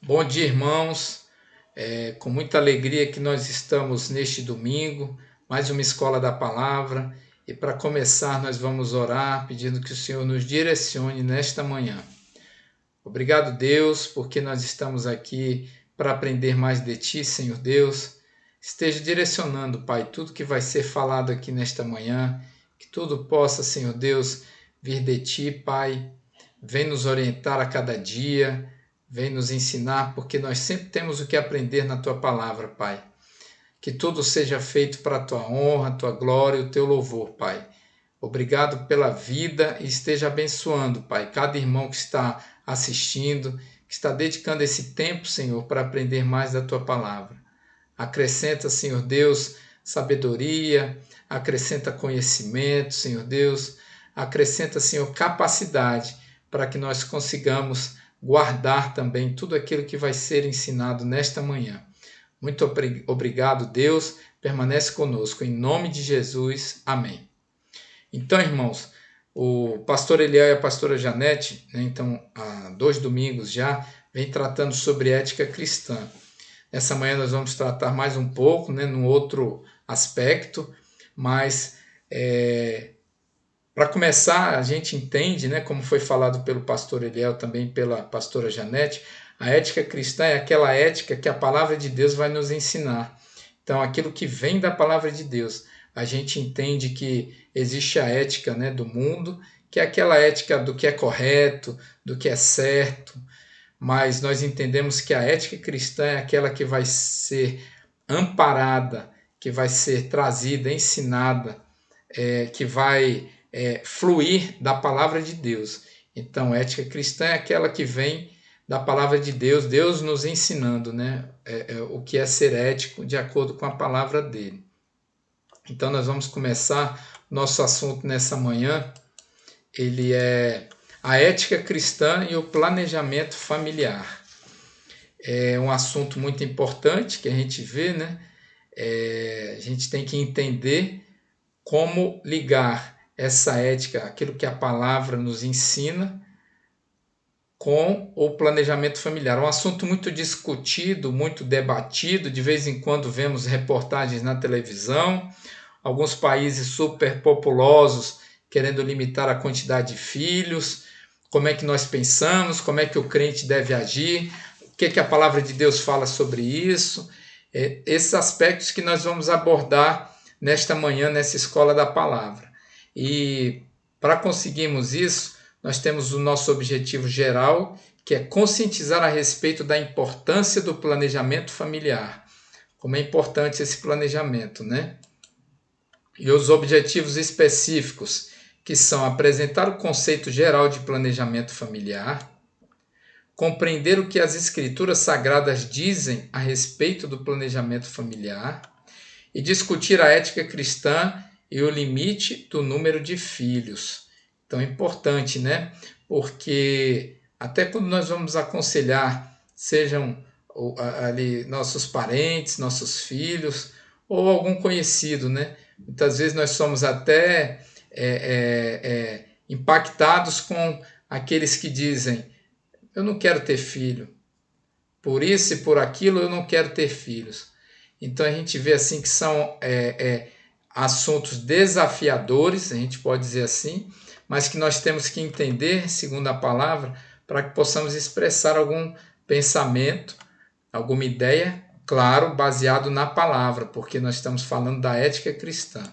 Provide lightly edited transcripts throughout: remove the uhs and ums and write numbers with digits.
Bom dia, irmãos. Com muita alegria que nós estamos neste domingo, mais uma escola da palavra. E para começar, nós vamos orar pedindo que o Senhor nos direcione nesta manhã. Obrigado, Deus, porque nós estamos aqui para aprender mais de Ti, Senhor Deus. Esteja direcionando, Pai, tudo que vai ser falado aqui nesta manhã, que tudo possa, Senhor Deus, vir de Ti, Pai. Vem nos orientar a cada dia, vem nos ensinar, porque nós sempre temos o que aprender na Tua palavra, Pai. Que tudo seja feito para a Tua honra, a Tua glória e o Teu louvor, Pai. Obrigado pela vida e esteja abençoando, Pai, cada irmão que está assistindo, que está dedicando esse tempo, Senhor, para aprender mais da Tua palavra. Acrescenta, Senhor Deus, sabedoria, acrescenta conhecimento, Senhor Deus, acrescenta, Senhor, capacidade para que nós consigamos guardar também tudo aquilo que vai ser ensinado nesta manhã. Muito obrigado, Deus, permanece conosco, em nome de Jesus, amém. Então, irmãos, o pastor Eliel e a pastora Janete, então, há 2 domingos já, vem tratando sobre ética cristã. Nessa manhã nós vamos tratar mais um pouco, num outro aspecto, mas para começar, a gente entende, como foi falado pelo pastor Eliel, também pela pastora Janete, a ética cristã é aquela ética que a palavra de Deus vai nos ensinar. Então, aquilo que vem da palavra de Deus, a gente entende que existe a ética do mundo, que é aquela ética do que é correto, do que é certo, mas nós entendemos que a ética cristã é aquela que vai ser amparada, que vai ser trazida, ensinada, que vai fluir da palavra de Deus. Então, ética cristã é aquela que vem da palavra de Deus, Deus nos ensinando o que é ser ético de acordo com a palavra dele. Então, nós vamos começar nosso assunto nessa manhã. Ele é a ética cristã e o planejamento familiar. É um assunto muito importante que a gente vê, a gente tem que entender como ligar essa ética, aquilo que a palavra nos ensina, com o planejamento familiar. É um assunto muito discutido, muito debatido. De vez em quando vemos reportagens na televisão, alguns países superpopulosos querendo limitar a quantidade de filhos, como é que nós pensamos, como é que o crente deve agir, o que a palavra de Deus fala sobre isso. Esses aspectos que nós vamos abordar nesta manhã, nessa escola da palavra. E para conseguirmos isso, nós temos o nosso objetivo geral, que é conscientizar a respeito da importância do planejamento familiar. Como é importante esse planejamento, E os objetivos específicos, que são apresentar o conceito geral de planejamento familiar, compreender o que as escrituras sagradas dizem a respeito do planejamento familiar e discutir a ética cristã e o limite do número de filhos. Então é importante, Porque até quando nós vamos aconselhar, sejam ali nossos parentes, nossos filhos ou algum conhecido, Muitas vezes nós somos até impactados com aqueles que dizem: eu não quero ter filho, por isso e por aquilo eu não quero ter filhos. Então a gente vê assim que são assuntos desafiadores, a gente pode dizer assim, mas que nós temos que entender, segundo a palavra, para que possamos expressar algum pensamento, alguma ideia, claro, baseado na palavra, porque nós estamos falando da ética cristã.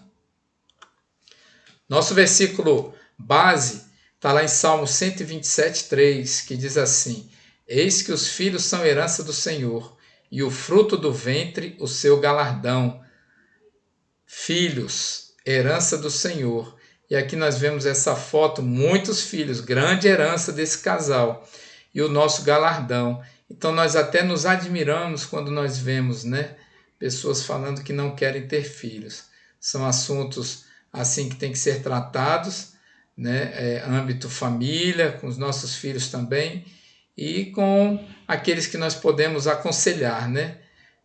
Nosso versículo base está lá em Salmo 127:3, que diz assim: eis que os filhos são herança do Senhor, e o fruto do ventre o seu galardão. Filhos, herança do Senhor. E aqui nós vemos essa foto, muitos filhos, grande herança desse casal. E o nosso galardão. Então nós até nos admiramos quando nós vemos, pessoas falando que não querem ter filhos. São assuntos assim que tem que ser tratados, âmbito família, com os nossos filhos também, e com aqueles que nós podemos aconselhar,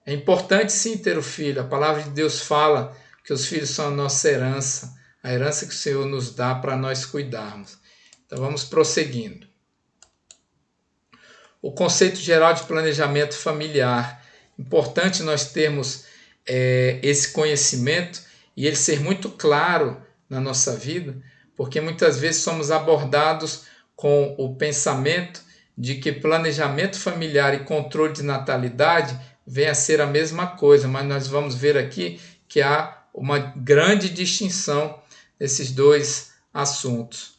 É importante sim ter o filho. A palavra de Deus fala que os filhos são a nossa herança, a herança que o Senhor nos dá para nós cuidarmos. Então vamos prosseguindo. o conceito geral de planejamento familiar. Importante nós termos esse conhecimento e ele ser muito claro na nossa vida, porque muitas vezes somos abordados com o pensamento de que planejamento familiar e controle de natalidade vem a ser a mesma coisa, mas nós vamos ver aqui que há uma grande distinção desses dois assuntos,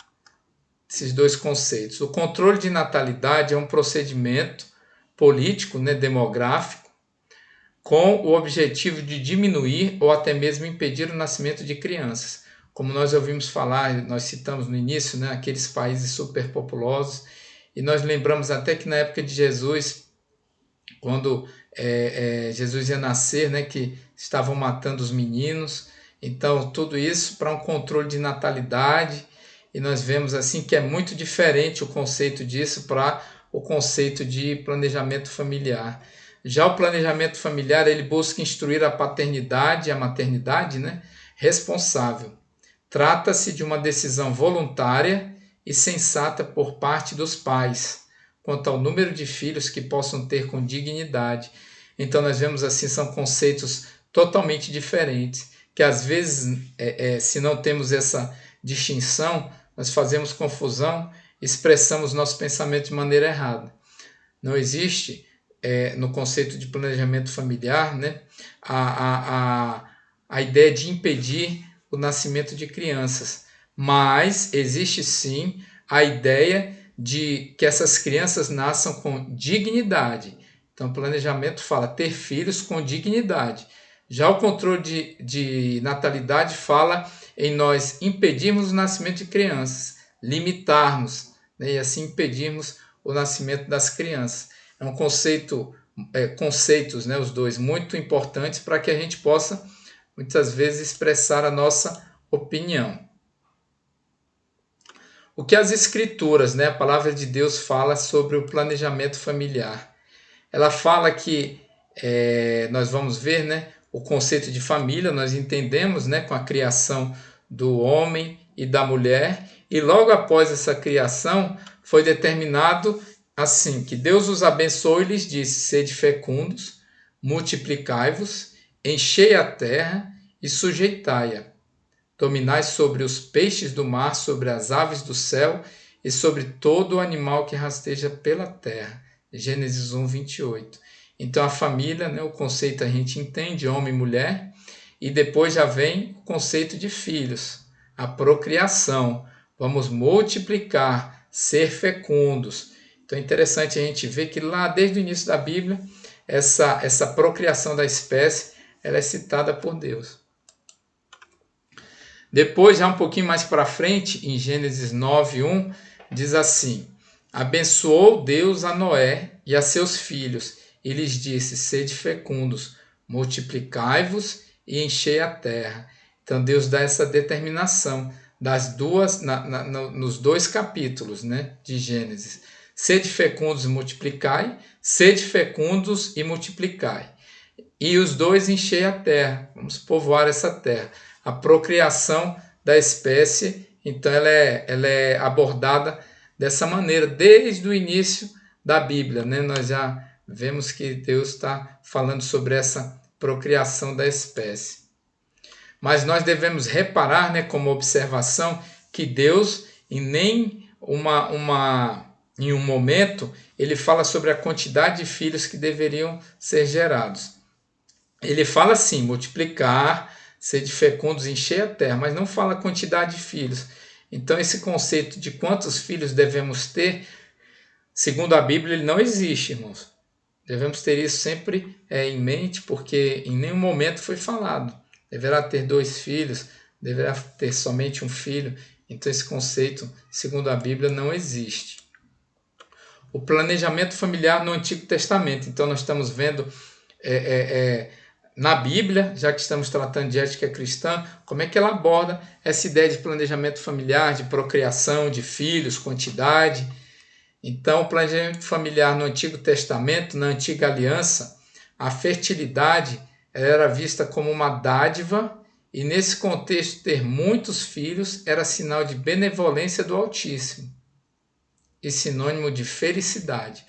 esses dois conceitos. O controle de natalidade é um procedimento político, demográfico, com o objetivo de diminuir ou até mesmo impedir o nascimento de crianças. Como nós ouvimos falar, nós citamos no início, aqueles países superpopulosos, e nós lembramos até que na época de Jesus, quando Jesus ia nascer, que estavam matando os meninos. Então, tudo isso para um controle de natalidade, e nós vemos assim que é muito diferente o conceito disso para o conceito de planejamento familiar. Já o planejamento familiar, ele busca instruir a paternidade e a maternidade, responsável. Trata-se de uma decisão voluntária e sensata por parte dos pais, quanto ao número de filhos que possam ter com dignidade. Então nós vemos assim, são conceitos totalmente diferentes, que às vezes, se não temos essa distinção, nós fazemos confusão, expressamos nosso pensamento de maneira errada. Não existe, no conceito de planejamento familiar, a ideia de impedir o nascimento de crianças, mas existe sim a ideia de que essas crianças nasçam com dignidade. Então, o planejamento fala ter filhos com dignidade. Já o controle de natalidade fala em nós impedirmos o nascimento de crianças, limitarmos, e assim impedirmos o nascimento das crianças. É um conceitos, os dois, muito importantes para que a gente possa, muitas vezes, expressar a nossa opinião. O que as Escrituras, a palavra de Deus, fala sobre o planejamento familiar? Ela fala que, nós vamos ver, o conceito de família, nós entendemos, com a criação do homem e da mulher, e logo após essa criação foi determinado assim, que Deus os abençoou e lhes disse: sede fecundos, multiplicai-vos, enchei a terra e sujeitai-a. Dominai sobre os peixes do mar, sobre as aves do céu e sobre todo o animal que rasteja pela terra. Gênesis 1, 28. Então a família, o conceito a gente entende, homem e mulher, e depois já vem o conceito de filhos, a procriação. Vamos multiplicar, ser fecundos. Então é interessante a gente ver que lá desde o início da Bíblia, essa procriação da espécie, ela é citada por Deus. Depois, já um pouquinho mais para frente, em Gênesis 9, 1, diz assim: abençoou Deus a Noé e a seus filhos, e lhes disse: sede fecundos, multiplicai-vos e enchei a terra. Então Deus dá essa determinação das duas, nos dois capítulos, de Gênesis. Sede fecundos e multiplicai, sede fecundos e multiplicai. E os dois enchei a terra, vamos povoar essa terra. A procriação da espécie, então ela é abordada dessa maneira, desde o início da Bíblia. Nós já vemos que Deus está falando sobre essa procriação da espécie. Mas nós devemos reparar, como observação, que Deus, em um momento, ele fala sobre a quantidade de filhos que deveriam ser gerados. Ele fala assim, multiplicar, sede fecundos, encher a terra, mas não fala a quantidade de filhos. Então esse conceito de quantos filhos devemos ter, segundo a Bíblia, ele não existe, irmãos. Devemos ter isso sempre em mente, porque em nenhum momento foi falado. Deverá ter 2 filhos, deverá ter somente um filho. Então esse conceito, segundo a Bíblia, não existe. O planejamento familiar no Antigo Testamento. Então nós estamos vendo na Bíblia, já que estamos tratando de ética cristã, como é que ela aborda essa ideia de planejamento familiar, de procriação, de filhos, quantidade. Então, o planejamento familiar no Antigo Testamento, na Antiga Aliança, a fertilidade era vista como uma dádiva, e nesse contexto ter muitos filhos era sinal de benevolência do Altíssimo e sinônimo de felicidade.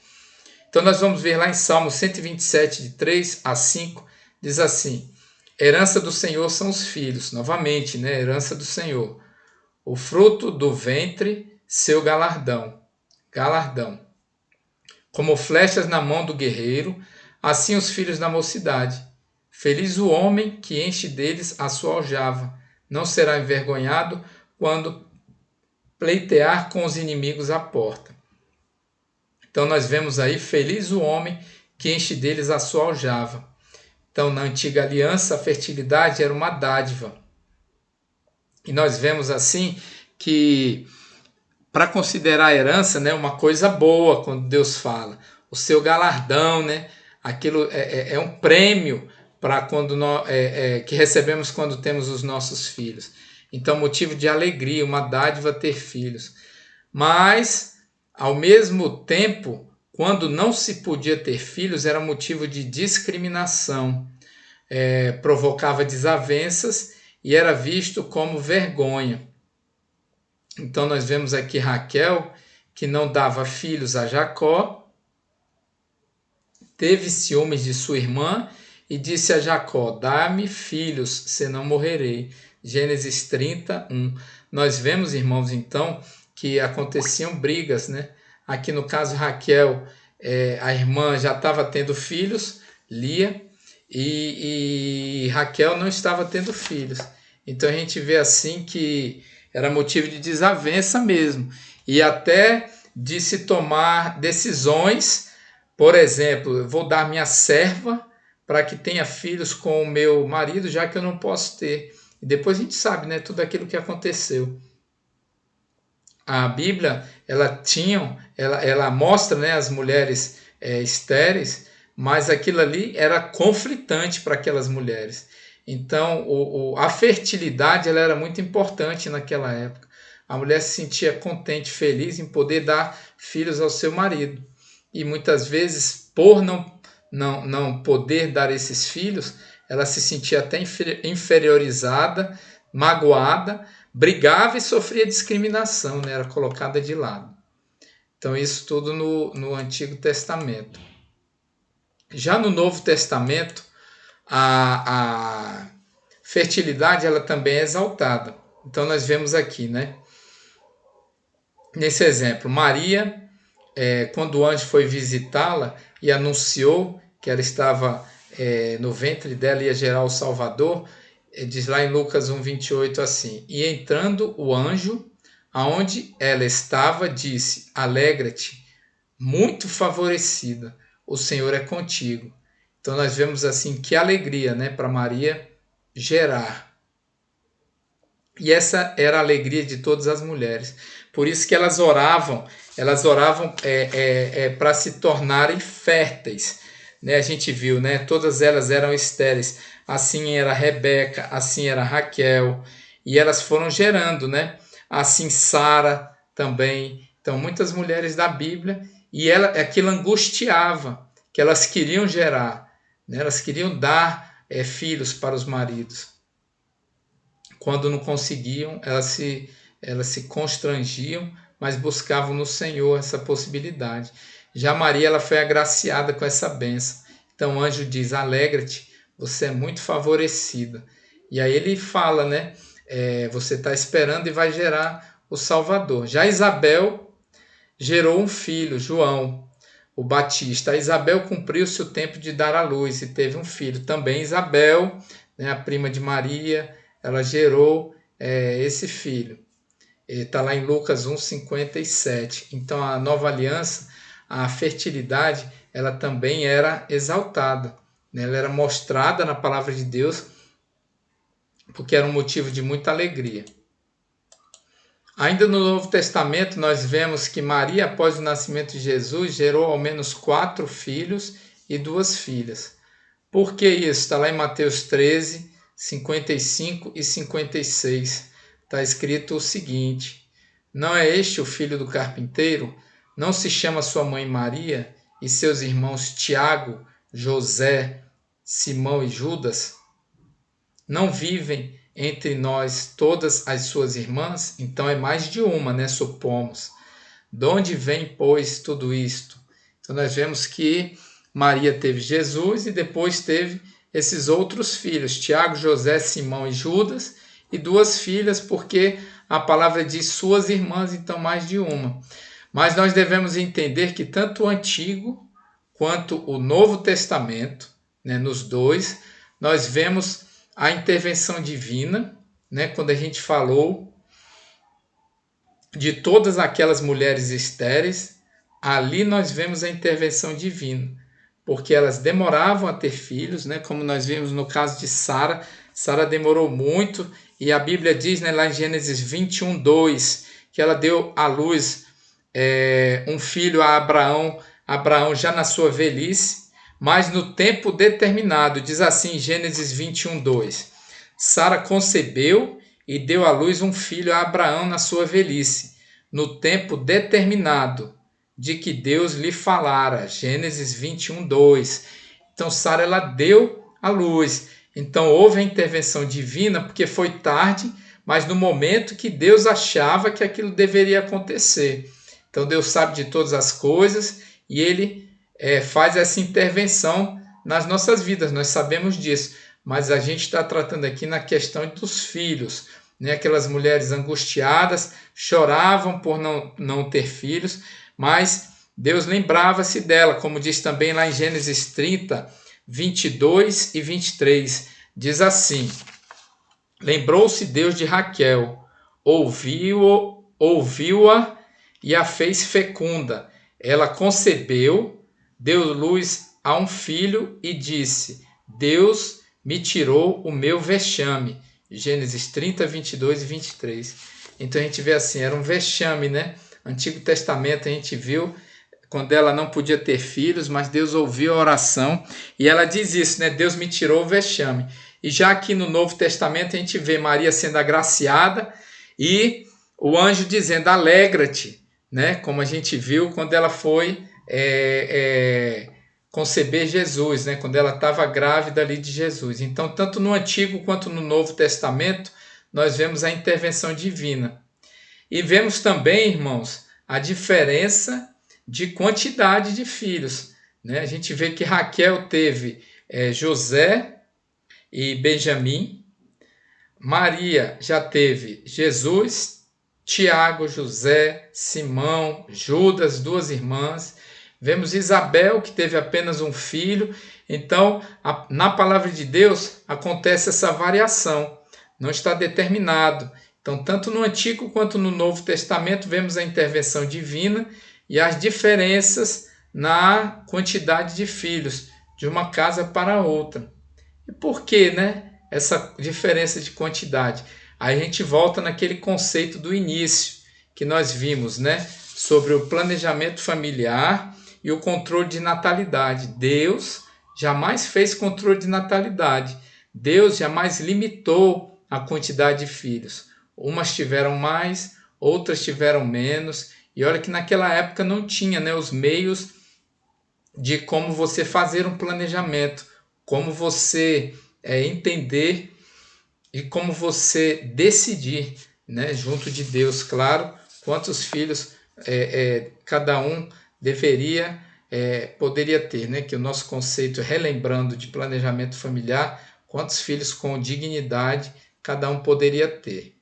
Então nós vamos ver lá em Salmo 127, de 3 a 5, diz assim: herança do Senhor são os filhos, novamente, né? Herança do Senhor. O fruto do ventre, seu galardão. Galardão. Como flechas na mão do guerreiro, assim os filhos da mocidade. Feliz o homem que enche deles a sua aljava. Não será envergonhado quando pleitear com os inimigos à porta. Então nós vemos aí, feliz o homem que enche deles a sua aljava. Então na antiga aliança a fertilidade era uma dádiva. E nós vemos assim que para considerar a herança, né, uma coisa boa quando Deus fala, o seu galardão, né, aquilo é um prêmio para quando nós, que recebemos quando temos os nossos filhos. Então motivo de alegria, uma dádiva ter filhos. Mas ao mesmo tempo, quando não se podia ter filhos, era motivo de discriminação, provocava desavenças e era visto como vergonha. Então nós vemos aqui Raquel, que não dava filhos a Jacó, teve ciúmes de sua irmã e disse a Jacó: dá-me filhos, senão morrerei. Gênesis 31. Nós vemos, irmãos, então, que aconteciam brigas, né? Aqui no caso Raquel, a irmã já estava tendo filhos, Lia, e Raquel não estava tendo filhos. Então a gente vê assim que era motivo de desavença mesmo, e até de se tomar decisões. Por exemplo, eu vou dar minha serva para que tenha filhos com o meu marido, já que eu não posso ter. E depois a gente sabe, né, tudo aquilo que aconteceu. A Bíblia, ela mostra, né, as mulheres estéreis, mas aquilo ali era conflitante para aquelas mulheres. Então, a fertilidade ela era muito importante naquela época. A mulher se sentia contente, feliz em poder dar filhos ao seu marido. E muitas vezes, por não poder dar esses filhos, ela se sentia até inferiorizada, magoada, brigava e sofria discriminação, né? Era colocada de lado. Então, isso tudo no Antigo Testamento. Já no Novo Testamento, a fertilidade ela também é exaltada. Então, nós vemos aqui, né? Nesse exemplo, Maria, quando o anjo foi visitá-la e anunciou que ela estava no ventre dela, ia gerar o Salvador, diz lá em Lucas 1,28 assim: e entrando o anjo, aonde ela estava, disse: alegra-te, muito favorecida, o Senhor é contigo. Então nós vemos assim que alegria, né, para Maria gerar. E essa era a alegria de todas as mulheres. Por isso que elas oravam para se tornarem férteis. Né? A gente viu, né? Todas elas eram estéreis. Assim era Rebeca, assim era Raquel. E elas foram gerando, né? Assim Sara também. Então, muitas mulheres da Bíblia. E aquilo angustiava, que elas queriam gerar. Né? Elas queriam dar filhos para os maridos. Quando não conseguiam, elas se constrangiam, mas buscavam no Senhor essa possibilidade. Já Maria ela foi agraciada com essa bênção. Então o anjo diz: alegra-te, você é muito favorecida. E aí ele fala, né? Você está esperando e vai gerar o Salvador. Já Isabel gerou um filho, João, o Batista. A Isabel cumpriu-se o tempo de dar à luz e teve um filho. Também Isabel, né, a prima de Maria, ela gerou esse filho. Está lá em Lucas 1,57. Então, a nova aliança, a fertilidade, ela também era exaltada. Né? Ela era mostrada na palavra de Deus, porque era um motivo de muita alegria. Ainda no Novo Testamento, nós vemos que Maria, após o nascimento de Jesus, gerou ao menos 4 filhos e 2 filhas. Por que isso? Está lá em Mateus 13, 55 e 56. Está escrito o seguinte: não é este o filho do carpinteiro? Não se chama sua mãe Maria e seus irmãos Tiago, José, Simão e Judas? Não vivem entre nós todas as suas irmãs? Então é mais de uma, né? Supomos. De onde vem, pois, tudo isto? Então nós vemos que Maria teve Jesus e depois teve esses outros filhos, Tiago, José, Simão e Judas, e 2 filhas, porque a palavra diz suas irmãs, então mais de uma. Mas nós devemos entender que tanto o Antigo quanto o Novo Testamento, né, nos dois, nós vemos a intervenção divina, né, quando a gente falou de todas aquelas mulheres estéreis, ali nós vemos a intervenção divina, porque elas demoravam a ter filhos, né, como nós vimos no caso de Sara. Sara demorou muito, e a Bíblia diz, né, lá em Gênesis 21, 2, que ela deu à luz um filho a Abraão já na sua velhice, mas no tempo determinado. Diz assim em Gênesis 21, 2. Sara concebeu e deu à luz um filho a Abraão na sua velhice, no tempo determinado de que Deus lhe falara. Gênesis 21, 2. Então Sara, ela deu à luz. Então houve a intervenção divina, porque foi tarde, mas no momento que Deus achava que aquilo deveria acontecer. Então Deus sabe de todas as coisas e Ele faz essa intervenção nas nossas vidas, nós sabemos disso. Mas a gente está tratando aqui na questão dos filhos, né? Aquelas mulheres angustiadas, choravam por não ter filhos, mas Deus lembrava-se dela, como diz também lá em Gênesis 30, 22 e 23. Diz assim: lembrou-se Deus de Raquel, ouviu-a e a fez fecunda. Ela concebeu, deu luz a um filho e disse: Deus me tirou o meu vexame. Gênesis 30, 22 e 23. Então a gente vê assim, era um vexame, né? Antigo Testamento a gente viu quando ela não podia ter filhos, mas Deus ouviu a oração e ela diz isso, né? Deus me tirou o vexame. E já aqui no Novo Testamento a gente vê Maria sendo agraciada e o anjo dizendo: alegra-te, né? Como a gente viu quando ela foi conceber Jesus, né? Quando ela estava grávida ali de Jesus. Então, tanto no Antigo quanto no Novo Testamento, nós vemos a intervenção divina. E vemos também, irmãos, a diferença de quantidade de filhos, né? A gente vê que Raquel teve José e Benjamim, Maria já teve Jesus, Tiago, José, Simão, Judas, 2 irmãs. Vemos Isabel, que teve apenas um filho. Então, na palavra de Deus, acontece essa variação. Não está determinado. Então, tanto no Antigo quanto no Novo Testamento, vemos a intervenção divina e as diferenças na quantidade de filhos, de uma casa para outra. E por que, né, essa diferença de quantidade? Aí a gente volta naquele conceito do início que nós vimos, né, sobre o planejamento familiar e o controle de natalidade. Deus jamais fez controle de natalidade. Deus jamais limitou a quantidade de filhos. Umas tiveram mais, outras tiveram menos. E olha que naquela época não tinha, né, os meios de como você fazer um planejamento, como você entender e como você decidir, né, junto de Deus, claro, quantos filhos cada um poderia ter, né? Que o nosso conceito, relembrando de planejamento familiar, quantos filhos com dignidade cada um poderia ter.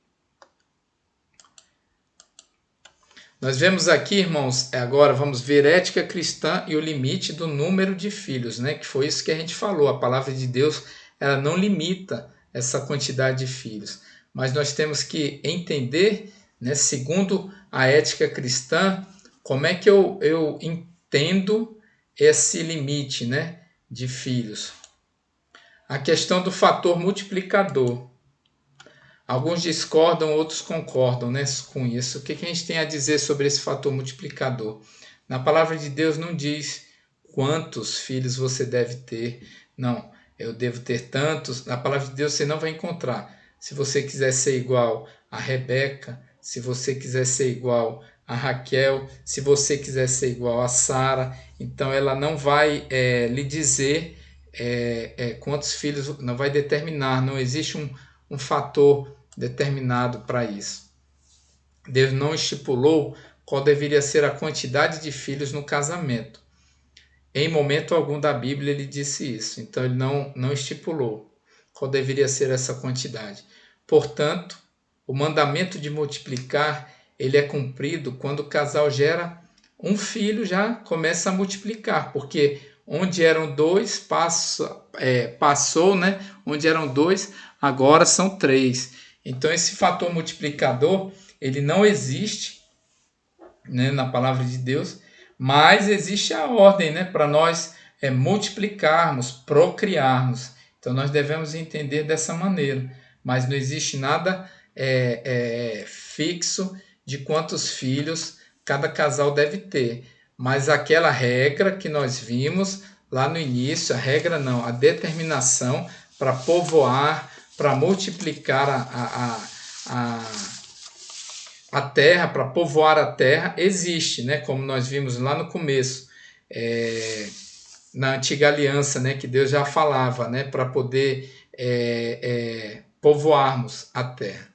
Nós vemos aqui, irmãos, agora vamos ver ética cristã e o limite do número de filhos, né? Que foi isso que a gente falou. A palavra de Deus, ela não limita essa quantidade de filhos, mas nós temos que entender, né, segundo a ética cristã, como é que eu entendo esse limite, né, de filhos. A questão do fator multiplicador. Alguns discordam, outros concordam, né, com isso. O que a gente tem a dizer sobre esse fator multiplicador? Na palavra de Deus não diz quantos filhos você deve ter. Não, eu devo ter tantos. Na palavra de Deus você não vai encontrar. Se você quiser ser igual a Rebeca, se você quiser ser igual a Raquel, se você quiser ser igual a Sara, então ela não vai lhe dizer quantos filhos, não vai determinar, não existe um fator determinado para isso. Deus não estipulou qual deveria ser a quantidade de filhos no casamento. em momento algum da Bíblia ele disse isso. Então ele não estipulou qual deveria ser essa quantidade. Portanto, o mandamento de multiplicar, ele é cumprido quando o casal gera um filho, já começa a multiplicar, porque onde eram dois, passou, né? Onde eram dois, agora são três. Então esse fator multiplicador, ele não existe, né, na palavra de Deus, mas existe a ordem, né, para nós multiplicarmos, procriarmos. Então nós devemos entender dessa maneira, mas não existe nada fixo de quantos filhos cada casal deve ter. Mas aquela regra que nós vimos lá no início, a regra não, a determinação para povoar, para multiplicar a terra, para povoar a terra, existe, né? Como nós vimos lá no começo, na antiga aliança, né? Que Deus já falava, né? Para poder povoarmos a terra.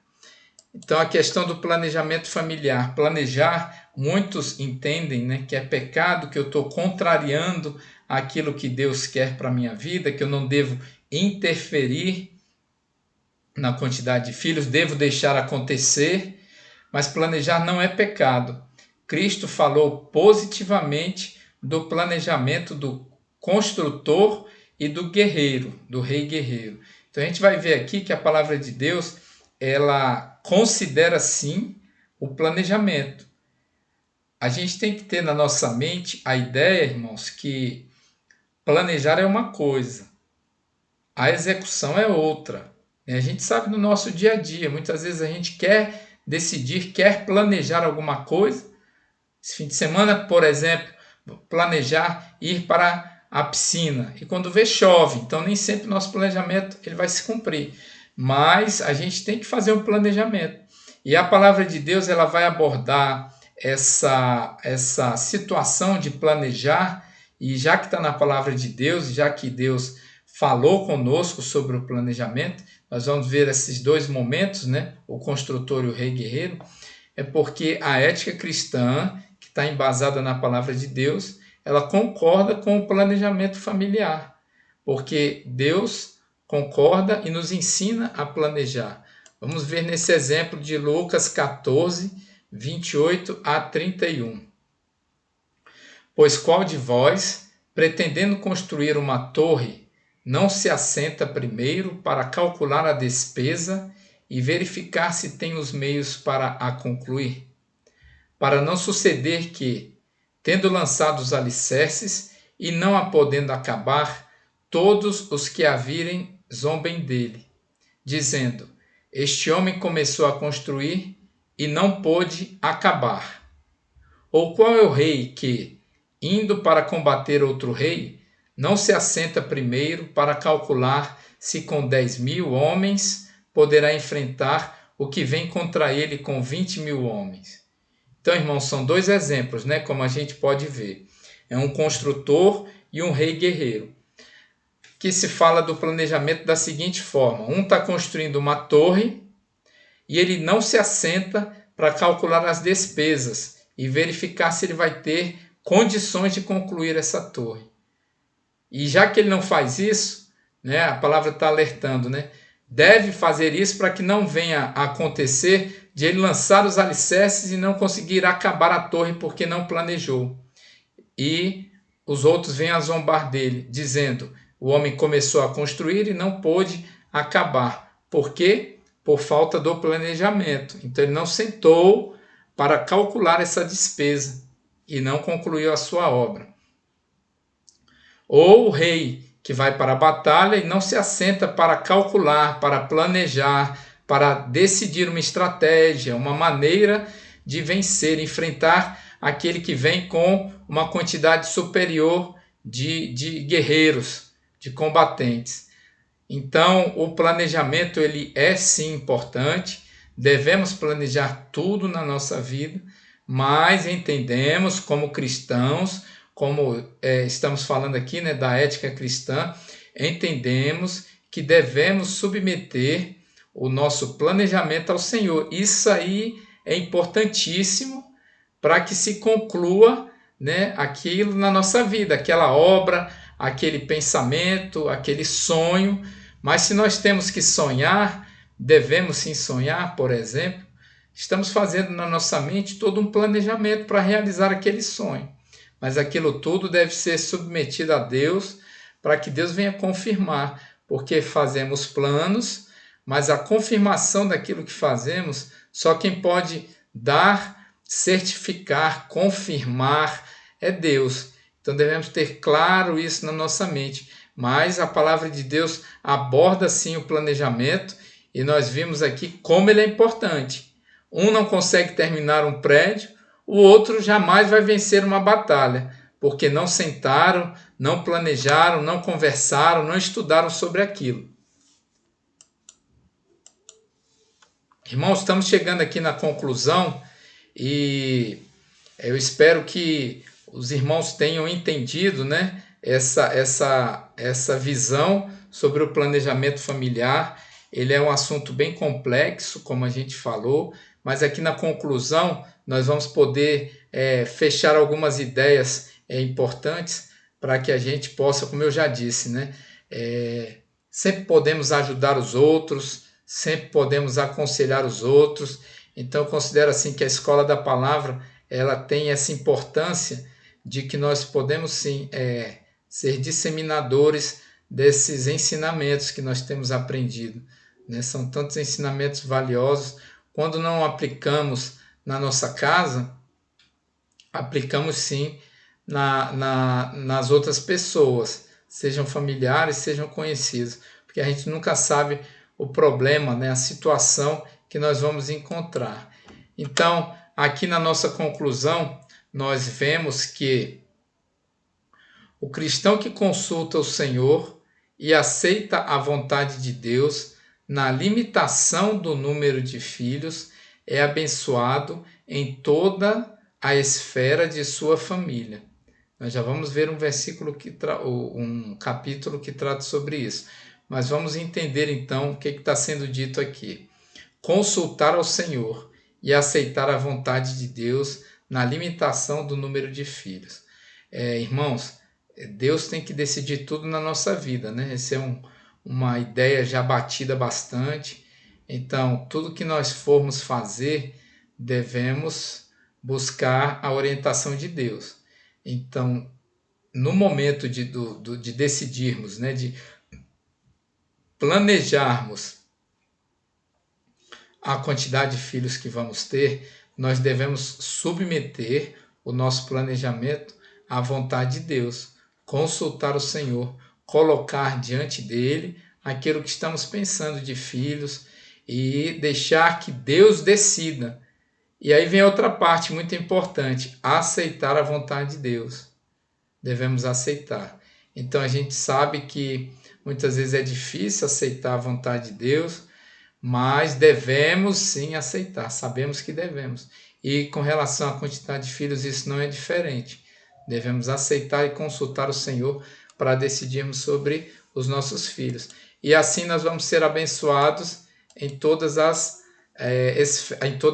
Então, a questão do planejamento familiar. Planejar, muitos entendem, né, que é pecado, que eu estou contrariando aquilo que Deus quer para a minha vida, que eu não devo interferir na quantidade de filhos, devo deixar acontecer, mas planejar não é pecado. Cristo falou positivamente do planejamento do construtor e do guerreiro, do rei guerreiro. Então a gente vai ver aqui que a palavra de Deus, ela considera sim o planejamento. A gente tem que ter na nossa mente a ideia, irmãos, que planejar é uma coisa, a execução é outra. A gente sabe no nosso dia a dia, muitas vezes a gente quer decidir, quer planejar alguma coisa. Esse fim de semana, por exemplo, planejar ir para a piscina. E quando vê, chove. Então nem sempre o nosso planejamento ele vai se cumprir. Mas a gente tem que fazer um planejamento. E a palavra de Deus ela vai abordar essa situação de planejar. E já que está na palavra de Deus, já que Deus falou conosco sobre o planejamento, nós vamos ver esses dois momentos, né? O construtor e o rei guerreiro. É porque a ética cristã, que está embasada na palavra de Deus, ela concorda com o planejamento familiar. Porque Deus concorda e nos ensina a planejar. Vamos ver nesse exemplo de Lucas 14, 28 a 31. Pois qual de vós, pretendendo construir uma torre, não se assenta primeiro para calcular a despesa e verificar se tem os meios para a concluir? Para não suceder que, tendo lançado os alicerces e não a podendo acabar, todos os que a virem zombem dele, dizendo: este homem começou a construir e não pôde acabar. Ou qual é o rei que, indo para combater outro rei, não se assenta primeiro para calcular se com 10.000 homens poderá enfrentar o que vem contra ele com 20.000 homens? Então, irmãos, são dois exemplos, né? Como a gente pode ver. É um construtor e um rei guerreiro, que se fala do planejamento da seguinte forma: um está construindo uma torre e ele não se assenta para calcular as despesas e verificar se ele vai ter condições de concluir essa torre. E já que ele não faz isso, né, a palavra está alertando, né, deve fazer isso para que não venha a acontecer de ele lançar os alicerces e não conseguir acabar a torre porque não planejou. E os outros vêm a zombar dele, dizendo: o homem começou a construir e não pôde acabar. Por quê? Por falta do planejamento. Então ele não sentou para calcular essa despesa e não concluiu a sua obra. Ou o rei que vai para a batalha e não se assenta para calcular, para planejar, para decidir uma estratégia, uma maneira de vencer, enfrentar aquele que vem com uma quantidade superior de guerreiros, de combatentes. Então, o planejamento ele é sim importante, devemos planejar tudo na nossa vida, mas entendemos como cristãos, como estamos falando aqui, né, da ética cristã, entendemos que devemos submeter o nosso planejamento ao Senhor. Isso aí é importantíssimo para que se conclua né, aquilo na nossa vida, aquela obra, aquele pensamento, aquele sonho. Mas se nós temos que sonhar, devemos sim sonhar, por exemplo, estamos fazendo na nossa mente todo um planejamento para realizar aquele sonho. Mas aquilo tudo deve ser submetido a Deus para que Deus venha confirmar, porque fazemos planos, mas a confirmação daquilo que fazemos, só quem pode dar, certificar, confirmar é Deus. Então devemos ter claro isso na nossa mente. Mas a palavra de Deus aborda sim o planejamento e nós vimos aqui como ele é importante. Um não consegue terminar um prédio, o outro jamais vai vencer uma batalha, porque não sentaram, não planejaram, não conversaram, não estudaram sobre aquilo. Irmãos, estamos chegando aqui na conclusão e eu espero que os irmãos tenham entendido, né, essa visão sobre o planejamento familiar. Ele é um assunto bem complexo, como a gente falou, mas aqui na conclusão nós vamos poder fechar algumas ideias importantes para que a gente possa, como eu já disse, né, sempre podemos ajudar os outros, sempre podemos aconselhar os outros. Então eu considero assim que a escola da palavra ela tem essa importância de que nós podemos sim ser disseminadores desses ensinamentos que nós temos aprendido, né? São tantos ensinamentos valiosos. Quando não aplicamos na nossa casa, aplicamos sim nas outras pessoas, sejam familiares, sejam conhecidos, porque a gente nunca sabe o problema, né? A situação que nós vamos encontrar. Então, aqui na nossa conclusão, nós vemos que o cristão que consulta o Senhor e aceita a vontade de Deus na limitação do número de filhos é abençoado em toda a esfera de sua família. Nós já vamos ver um versículo um capítulo que trata sobre isso. Mas vamos entender então o que está sendo dito aqui. Consultar ao Senhor e aceitar a vontade de Deus na limitação do número de filhos. Irmãos, Deus tem que decidir tudo na nossa vida, né? Essa é uma ideia já batida bastante. Então, tudo que nós formos fazer, devemos buscar a orientação de Deus. Então, no momento de decidirmos, né, de planejarmos a quantidade de filhos que vamos ter, nós devemos submeter o nosso planejamento à vontade de Deus, consultar o Senhor, colocar diante dele aquilo que estamos pensando de filhos e deixar que Deus decida. E aí vem outra parte muito importante, aceitar a vontade de Deus. Devemos aceitar. Então a gente sabe que muitas vezes é difícil aceitar a vontade de Deus, mas devemos sim aceitar, sabemos que devemos. E com relação à quantidade de filhos, isso não é diferente. Devemos aceitar e consultar o Senhor para decidirmos sobre os nossos filhos. E assim nós vamos ser abençoados em toda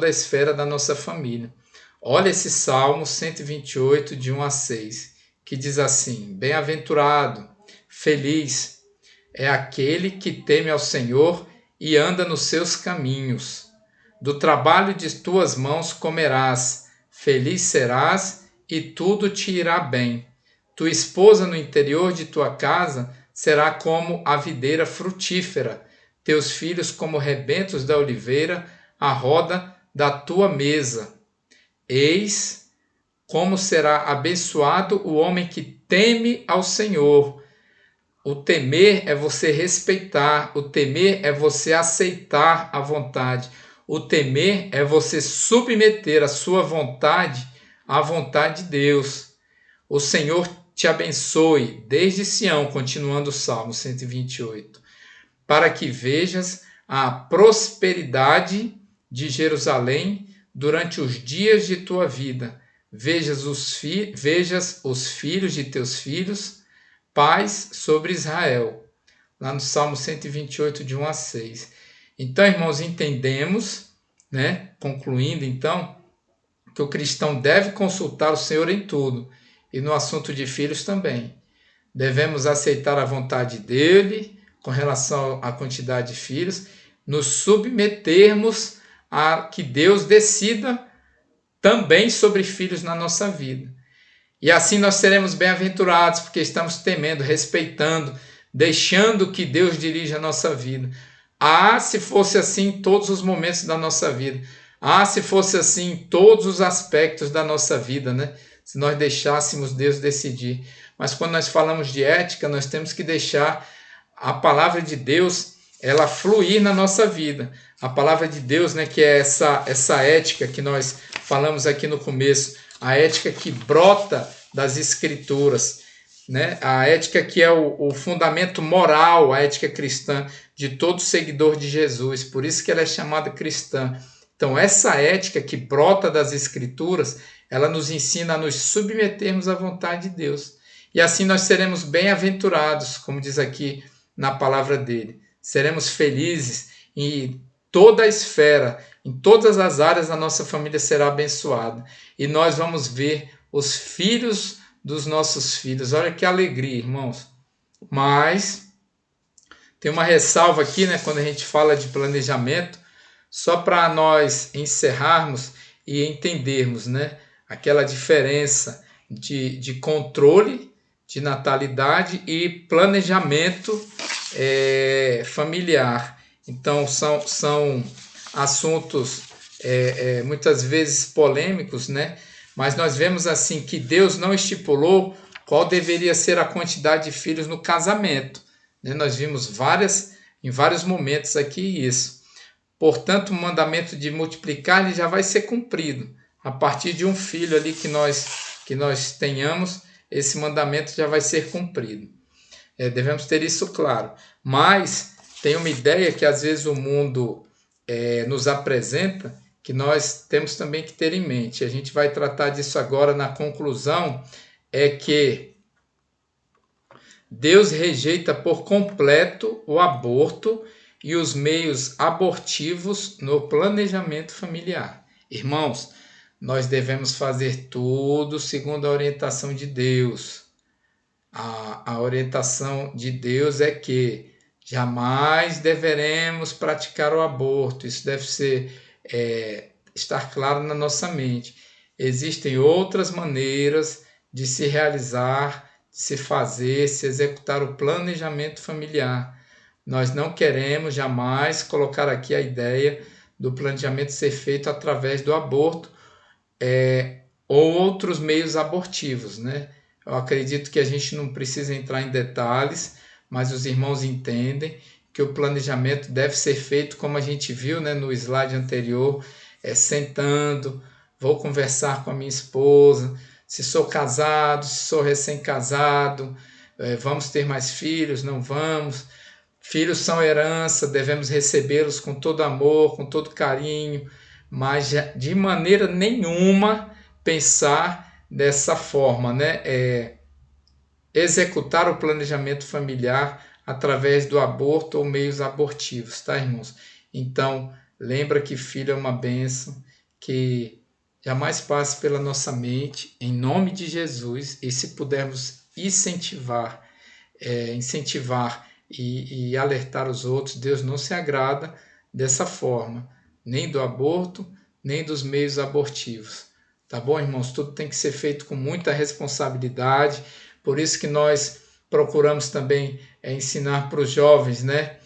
a esfera da nossa família. Olha esse Salmo 128, de 1 a 6, que diz assim: Bem-aventurado, feliz é aquele que teme ao Senhor e anda nos seus caminhos. Do trabalho de tuas mãos comerás, feliz serás e tudo te irá bem. Tua esposa no interior de tua casa será como a videira frutífera, teus filhos como rebentos da oliveira, à roda da tua mesa. Eis como será abençoado o homem que teme ao Senhor. O temer é você respeitar, o temer é você aceitar a vontade, o temer é você submeter a sua vontade à vontade de Deus. O Senhor te abençoe desde Sião, continuando o Salmo 128, para que vejas a prosperidade de Jerusalém durante os dias de tua vida. Vejas os filhos de teus filhos, paz sobre Israel. Lá no Salmo 128, de 1 a 6. Então, irmãos, entendemos, né, concluindo então, que o cristão deve consultar o Senhor em tudo e no assunto de filhos também. Devemos aceitar a vontade dele com relação à quantidade de filhos, nos submetermos a que Deus decida também sobre filhos na nossa vida. E assim nós seremos bem-aventurados, porque estamos temendo, respeitando, deixando que Deus dirija a nossa vida. Ah, se fosse assim em todos os momentos da nossa vida. Ah, se fosse assim em todos os aspectos da nossa vida, né? Se nós deixássemos Deus decidir. Mas quando nós falamos de ética, nós temos que deixar a palavra de Deus ela fluir na nossa vida. A palavra de Deus, né, que é essa ética que nós falamos aqui no começo, a ética que brota das Escrituras, né? A ética que é o fundamento moral, a ética cristã de todo seguidor de Jesus, por isso que ela é chamada cristã. Então, essa ética que brota das Escrituras, ela nos ensina a nos submetermos à vontade de Deus. E assim nós seremos bem-aventurados, como diz aqui na palavra dele. Seremos felizes em toda a esfera, em todas as áreas da nossa família será abençoada. E nós vamos ver os filhos dos nossos filhos. Olha que alegria, irmãos. Mas tem uma ressalva aqui, né, quando a gente fala de planejamento, só para nós encerrarmos e entendermos, né, aquela diferença de controle de natalidade e planejamento familiar. Então, são assuntos muitas vezes polêmicos, né? Mas nós vemos assim que Deus não estipulou qual deveria ser a quantidade de filhos no casamento, né? Nós vimos em vários momentos aqui isso. Portanto, o mandamento de multiplicar ele já vai ser cumprido. A partir de um filho ali que nós tenhamos, esse mandamento já vai ser cumprido. Devemos ter isso claro. Mas tem uma ideia que às vezes o mundo nos apresenta, que nós temos também que ter em mente. A gente vai tratar disso agora na conclusão, é que Deus rejeita por completo o aborto e os meios abortivos no planejamento familiar. Irmãos, nós devemos fazer tudo segundo a orientação de Deus. A orientação de Deus é que jamais deveremos praticar o aborto. Isso deve estar claro na nossa mente. Existem outras maneiras de se realizar, de se fazer, se executar o planejamento familiar. Nós não queremos jamais colocar aqui a ideia do planejamento ser feito através do aborto ou outros meios abortivos, né? Eu acredito que a gente não precisa entrar em detalhes, mas os irmãos entendem que o planejamento deve ser feito como a gente viu, né, no slide anterior, sentando, vou conversar com a minha esposa, se sou casado, se sou recém-casado, vamos ter mais filhos, não vamos. Filhos são herança, devemos recebê-los com todo amor, com todo carinho, mas de maneira nenhuma pensar dessa forma, né? Executar o planejamento familiar através do aborto ou meios abortivos, tá, irmãos? Então, lembra que filho é uma bênção, que jamais passe pela nossa mente, em nome de Jesus, e se pudermos incentivar e alertar os outros, Deus não se agrada dessa forma, nem do aborto, nem dos meios abortivos. Tá bom, irmãos? Tudo tem que ser feito com muita responsabilidade, por isso que nós procuramos também ensinar para os jovens, né?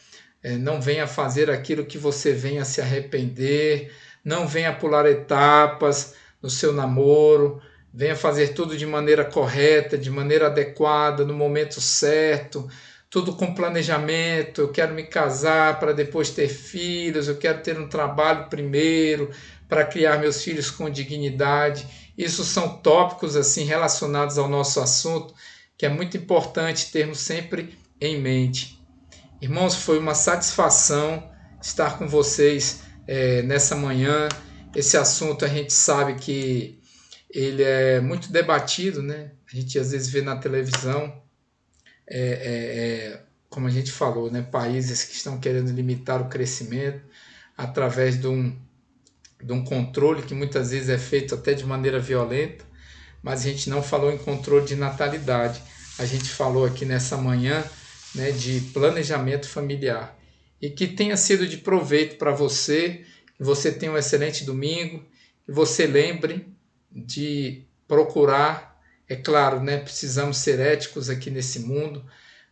Não venha fazer aquilo que você venha se arrepender, não venha pular etapas no seu namoro, venha fazer tudo de maneira correta, de maneira adequada, no momento certo, tudo com planejamento. Eu quero me casar para depois ter filhos, eu quero ter um trabalho primeiro para criar meus filhos com dignidade. Isso são tópicos assim relacionados ao nosso assunto, que é muito importante termos sempre em mente. Irmãos, foi uma satisfação estar com vocês nessa manhã. Esse assunto a gente sabe que ele é muito debatido, né? A gente às vezes vê na televisão, como a gente falou, né? Países que estão querendo limitar o crescimento através de um controle que muitas vezes é feito até de maneira violenta. mas a gente não falou em controle de natalidade. A gente falou aqui nessa manhã, né, de planejamento familiar. E que tenha sido de proveito para você, que você tenha um excelente domingo, que você lembre de procurar, é claro, né, precisamos ser éticos aqui nesse mundo,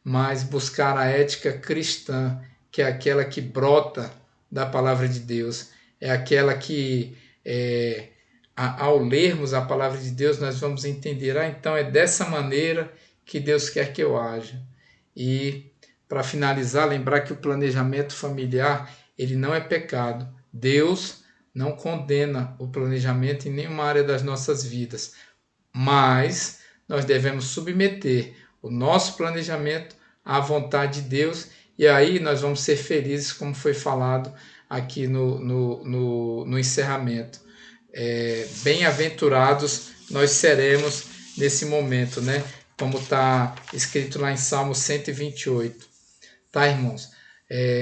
mas buscar a ética cristã, que é aquela que brota da palavra de Deus, é aquela que, ao lermos a palavra de Deus, nós vamos entender, então é dessa maneira que Deus quer que eu haja. E, para finalizar, lembrar que o planejamento familiar, ele não é pecado. Deus não condena o planejamento em nenhuma área das nossas vidas, mas nós devemos submeter o nosso planejamento à vontade de Deus, e aí nós vamos ser felizes, como foi falado aqui no encerramento. Bem-aventurados nós seremos nesse momento, né? Como está escrito lá em Salmo 128. Tá, irmãos?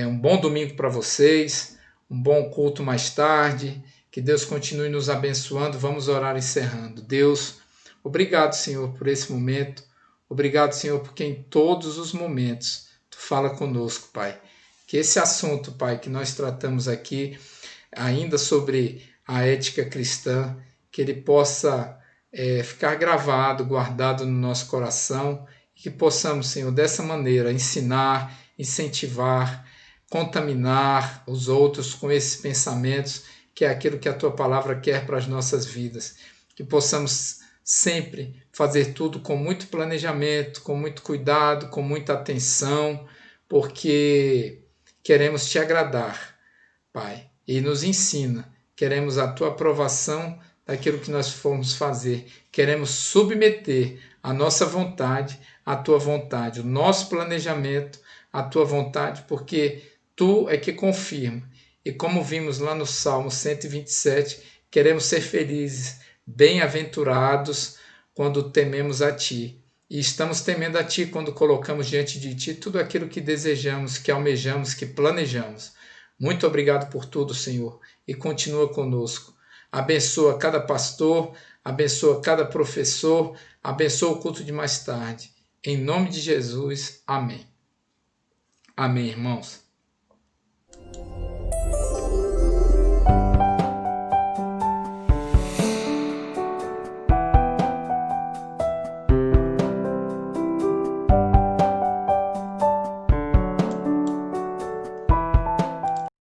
Um bom domingo para vocês, um bom culto mais tarde, que Deus continue nos abençoando. Vamos orar encerrando. Deus, obrigado, Senhor, por esse momento. Obrigado, Senhor, porque em todos os momentos Tu fala conosco, Pai. Que esse assunto, Pai, que nós tratamos aqui, ainda sobre a ética cristã, que ele possa ficar gravado, guardado no nosso coração, e que possamos, Senhor, dessa maneira ensinar, incentivar, contaminar os outros com esses pensamentos, que é aquilo que a Tua palavra quer para as nossas vidas. Que possamos sempre fazer tudo com muito planejamento, com muito cuidado, com muita atenção, porque queremos Te agradar, Pai, e nos ensina. Queremos a Tua aprovação daquilo que nós formos fazer. Queremos submeter a nossa vontade à Tua vontade, o nosso planejamento à Tua vontade, porque Tu é que confirma. E como vimos lá no Salmo 127, queremos ser felizes, bem-aventurados quando tememos a Ti. E estamos temendo a Ti quando colocamos diante de Ti tudo aquilo que desejamos, que almejamos, que planejamos. Muito obrigado por tudo, Senhor, e continua conosco. Abençoa cada pastor, abençoa cada professor, abençoa o culto de mais tarde. Em nome de Jesus, amém. Amém, irmãos.